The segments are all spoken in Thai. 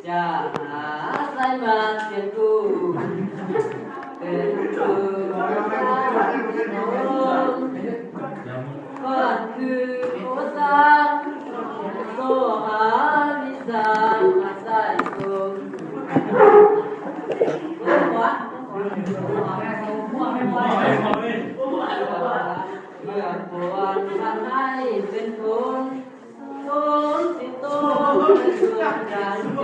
จะหาสายมาเสียงกูเป็นกูก็คือโอซาโซฮาลิซามาใส่กูเมื่อปวดทำให้เป็นคนที่โตเป็นส่วนกลางใจ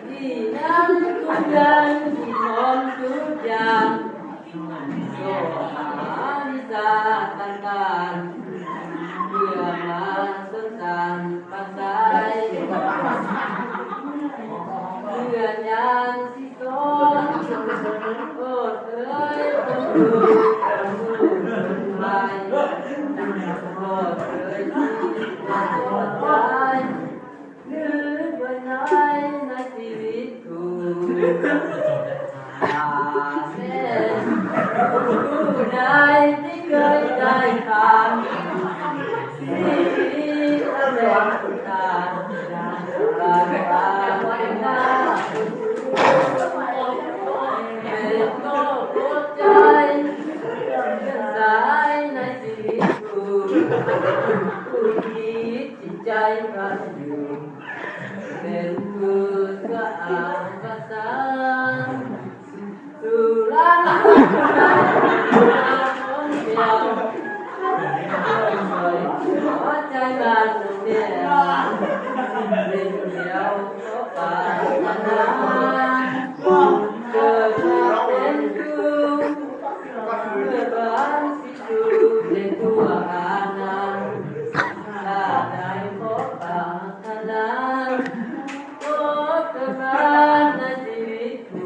ที่นั้นทุกอย่างที่พร้อมทุกอย่างโซหาลิซาต่างๆเพื่อมาสนสารปัสสายเพื่อนอย่างที่โตโคตรเอ้ยต้องดูไปโคตรเอ้ยที่โคตรไปนึกไว้ในชีวิตกูแม่ผู้ใดที่เคยได้ผ่านที่อะไรต่างๆผ่านมาเป็นหน้าเป็นโลกหัวใจเป็นสายในชีวิตกูผู้คิดจิตใจมันอยู่เป็นกูก็อ่านภาษาสุราคนเดียวหัวใจมันเดียวเป็นเดียวก็ปานาเกิดมาเป็นกูเมื่อบ้านสิจูในตัวอานันถ้าได้พบปานาพบกันมาในชีวิตกู